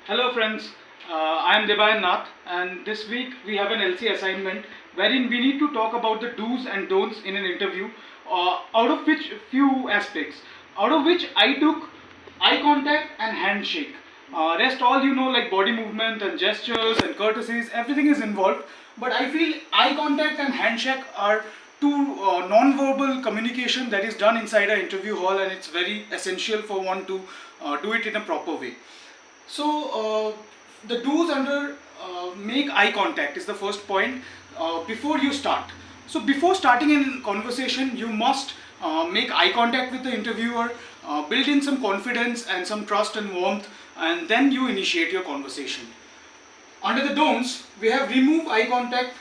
Hello friends, I am Debayan Nath, and this week we have an LC assignment wherein we need to talk about the do's and don'ts in an interview, out of which few aspects, out of which I took eye contact and handshake. Rest all you know, like body movement and gestures and courtesies, everything is involved, but I feel eye contact and handshake are two non-verbal communication that is done inside an interview hall, and it's very essential for one to do it in a proper way. So, the do's under make eye contact is the first point before you start. So, before starting a conversation, you must make eye contact with the interviewer, build in some confidence and some trust and warmth, and then you initiate your conversation. Under the don'ts, we have remove eye contact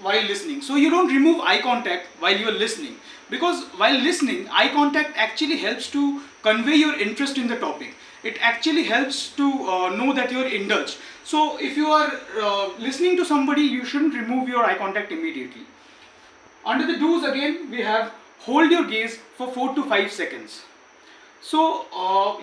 while listening. So you don't remove eye contact while you are listening, because while listening, eye contact actually helps to convey your interest in the topic. It actually helps to know that you are indulged. So if you are listening to somebody, you shouldn't remove your eye contact immediately. Under the do's again, we have hold your gaze for 4 to 5 seconds. So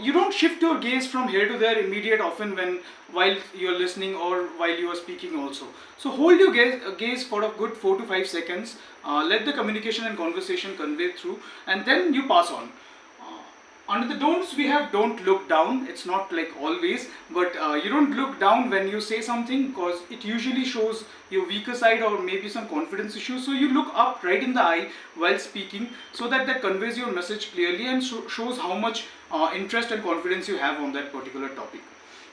you don't shift your gaze from here to there immediate often when while you're listening or while you are speaking also. So hold your gaze for a good 4 to 5 seconds. Let the communication and conversation convey through, and then you pass on. Under the don'ts, we have don't look down. It's not like always, but you don't look down when you say something, because it usually shows your weaker side or maybe some confidence issues. So you look up right in the eye while speaking, so that that conveys your message clearly and shows how much interest and confidence you have on that particular topic.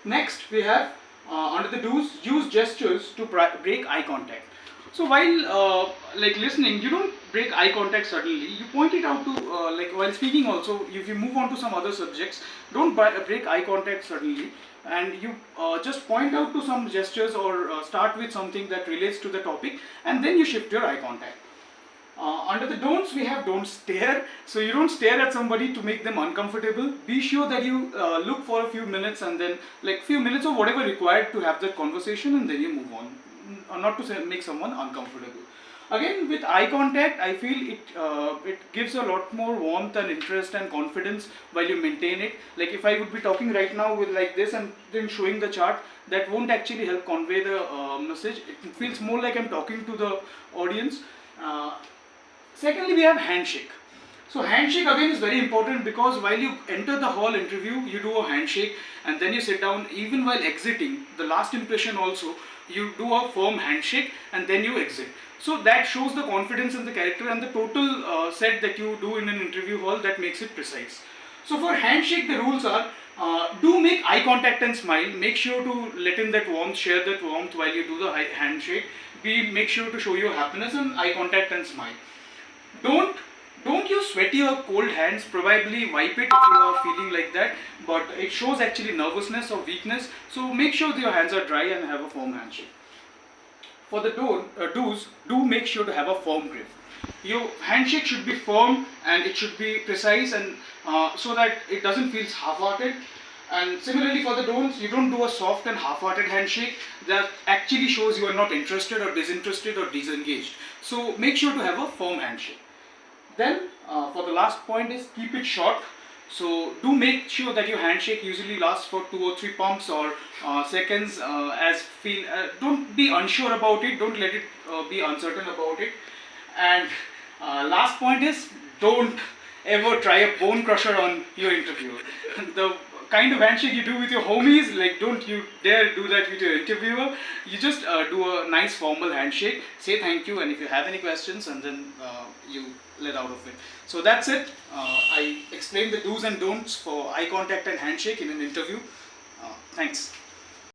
Next, we have under the do's, use gestures to break eye contact. So while like listening, you don't break eye contact suddenly. You point it out to like while speaking also. If you move on to some other subjects, don't break eye contact suddenly, and you just point out to some gestures or start with something that relates to the topic, and then you shift your eye contact. Under the don'ts, we have don't stare. So you don't stare at somebody to make them uncomfortable. Be sure that you look for a few minutes, and then like few minutes or whatever required to have that conversation, and then you move on. Not to say, make someone uncomfortable. Again, with eye contact, I feel it gives a lot more warmth and interest and confidence while you maintain it. Like if I would be talking right now with like this and then showing the chart, that won't actually help convey the message. It feels more like I'm talking to the audience. Secondly, we have handshake. So handshake again is very important, because while you enter the hall interview, you do a handshake, and then you sit down. Even while exiting, the last impression also, you do a firm handshake and then you exit. So that shows the confidence in the character and the total set that you do in an interview hall, that makes it precise. So for handshake, the rules are do make eye contact and smile. Make sure to let in that warmth, share that warmth while you do the handshake. Make sure to show your happiness and eye contact and smile. Don't don't use sweaty or cold hands. Probably wipe it if you are feeling like that, but it shows actually nervousness or weakness. So make sure that your hands are dry and have a firm handshake. For the do's, do make sure to have a firm grip. Your handshake should be firm and it should be precise, and so that it doesn't feel half-hearted. And similarly for the don'ts, you don't do a soft and half-hearted handshake. That actually shows you are not interested or disinterested or disengaged. So make sure to have a firm handshake. Then for the last point is keep it short. So do make sure that your handshake usually lasts for 2 or 3 pumps or seconds. Don't be unsure about it. Don't let it be uncertain about it. And last point is don't ever try a bone crusher on your interviewer. The kind of handshake you do with your homies, like don't you dare do that with your interviewer. You just do a nice formal handshake, say thank you, and if you have any questions, and then you let out of it. So that's it. I explained the do's and don'ts for eye contact and handshake in an interview. Thanks.